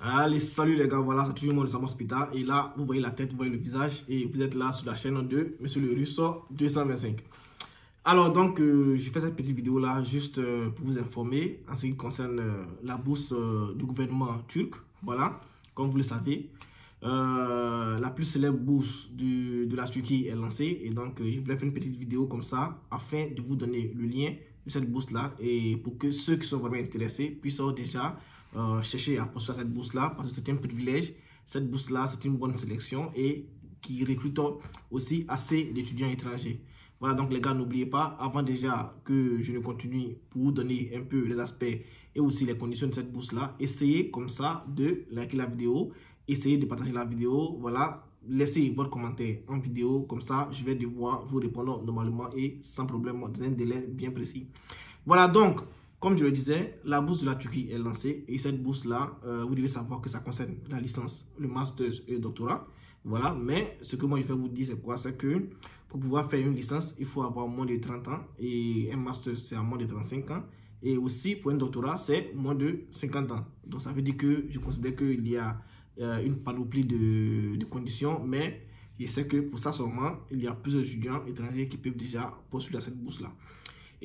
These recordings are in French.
Allez, salut les gars, voilà, c'est toujours moi, le Sam Hospital. Et là, vous voyez la tête, vous voyez le visage. Et vous êtes là sur la chaîne de Monsieur le Russo 225. Alors, donc, j'ai fait cette petite vidéo là juste pour vous informer en ce qui concerne la bourse du gouvernement turc. Voilà, comme vous le savez, la plus célèbre bourse de la Turquie est lancée. Et donc, je voulais faire une petite vidéo comme ça afin de vous donner le lien de cette bourse là. Et pour que ceux qui sont vraiment intéressés puissent déjà chercher à poursuivre cette bourse là, parce que c'est un privilège. Cette bourse là, c'est une bonne sélection et qui recrute aussi assez d'étudiants étrangers. Voilà, donc les gars, n'oubliez pas, avant déjà que je ne continue pour vous donner un peu les aspects et aussi les conditions de cette bourse-là, essayez comme ça de liker la vidéo, essayez de partager la vidéo, voilà, laissez votre commentaire en vidéo, comme ça je vais devoir vous répondre normalement et sans problème, dans un délai bien précis. Voilà, donc, comme je le disais, la bourse de la Turquie est lancée et cette bourse-là, vous devez savoir que ça concerne la licence, le master et le doctorat. Voilà, mais ce que moi je vais vous dire, c'est quoi? C'est que pour pouvoir faire une licence, il faut avoir moins de 30 ans et un master, c'est à moins de 35 ans. Et aussi, pour un doctorat, c'est moins de 50 ans. Donc, ça veut dire que je considère qu'il y a une panoplie de conditions, mais je sais que pour ça seulement, il y a plusieurs étudiants étrangers qui peuvent déjà postuler à cette bourse-là.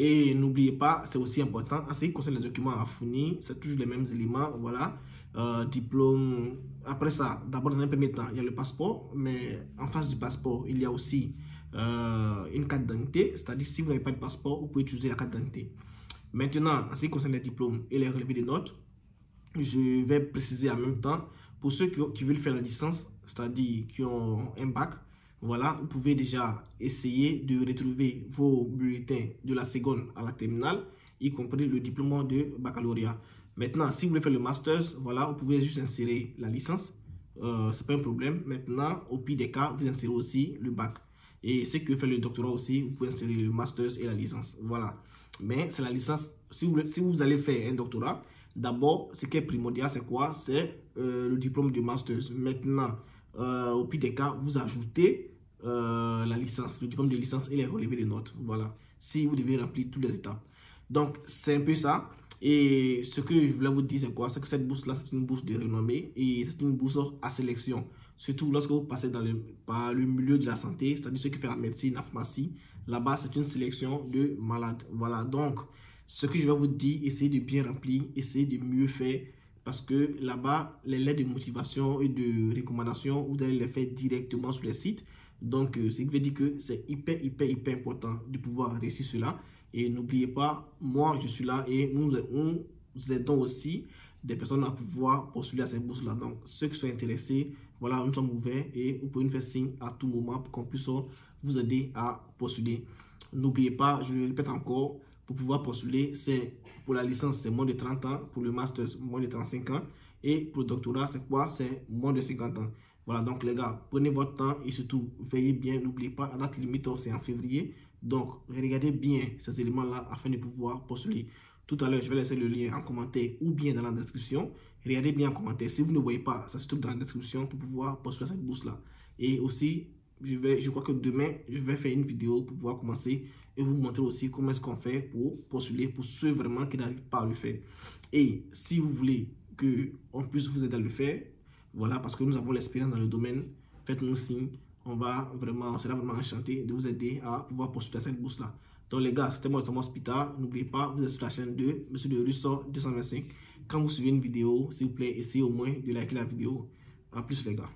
Et n'oubliez pas, c'est aussi important, en ce qui concerne les documents à fournir, c'est toujours les mêmes éléments, voilà, diplôme. Après ça, d'abord dans un premier temps, il y a le passeport, mais en face du passeport, il y a aussi une carte d'identité, c'est-à-dire si vous n'avez pas de passeport, vous pouvez utiliser la carte d'identité. Maintenant, en ce qui concerne les diplômes et les relevés de notes, je vais préciser en même temps, pour ceux qui veulent faire la licence, c'est-à-dire qui ont un bac, voilà, vous pouvez déjà essayer de retrouver vos bulletins de la seconde à la terminale, y compris le diplôme de baccalauréat. Maintenant, si vous voulez faire le master, voilà, vous pouvez juste insérer la licence, c'est pas un problème. Maintenant, au pire des cas, vous insérez aussi le bac. Et ceux qui veulent faire le doctorat aussi, vous pouvez insérer le master et la licence. Voilà. Mais c'est la licence. Si vous allez faire un doctorat, d'abord, ce qui est primordial, c'est quoi? C'est le diplôme de master. Maintenant, au pire des cas, vous ajoutez la licence, le diplôme de licence et les relevés de notes. Voilà. Si vous devez remplir toutes les étapes. Donc, c'est un peu ça. Et ce que je voulais vous dire, c'est quoi? C'est que cette bourse-là, c'est une bourse de renommée et c'est une bourse à sélection. Surtout lorsque vous passez par le milieu de la santé, c'est-à-dire ceux qui font la médecine, la pharmacie. Là-bas, c'est une sélection de malades. Voilà. Donc, ce que je vais vous dire, essayez de bien remplir, essayez de mieux faire. Parce que là-bas, les lettres de motivation et de recommandation, vous allez les faire directement sur les sites. Donc, ce qui veut dire que c'est hyper important de pouvoir réussir cela. Et n'oubliez pas, moi, je suis là et nous aidons aussi des personnes à pouvoir postuler à ces bourses-là. Donc, ceux qui sont intéressés, voilà, nous sommes ouverts et vous pouvez nous faire signe à tout moment pour qu'on puisse vous aider à postuler. N'oubliez pas, je le répète encore, pour pouvoir postuler, c'est pour la licence, c'est moins de 30 ans, pour le master, moins de 35 ans, et pour le doctorat, c'est quoi? C'est moins de 50 ans. Voilà, donc les gars, prenez votre temps et surtout, veillez bien, n'oubliez pas, la date limite, c'est en février. Donc, regardez bien ces éléments-là afin de pouvoir postuler. Tout à l'heure, je vais laisser le lien en commentaire ou bien dans la description. Regardez bien en commentaire. Si vous ne voyez pas, ça se trouve dans la description pour pouvoir postuler à cette bourse-là. Et aussi, je crois que demain, je vais faire une vidéo pour pouvoir commencer et vous montrer aussi comment est-ce qu'on fait pour postuler pour ceux vraiment qui n'arrivent pas à le faire. Et si vous voulez qu'on puisse vous aider à le faire, voilà, parce que nous avons l'expérience dans le domaine, faites-nous signe. On sera vraiment enchanté de vous aider à pouvoir postuler à cette bourse-là. Donc les gars, c'était moi, Sam Hospital. N'oubliez pas, vous êtes sur la chaîne de Monsieur le Russo 225. Quand vous suivez une vidéo, s'il vous plaît, essayez au moins de liker la vidéo. A plus les gars.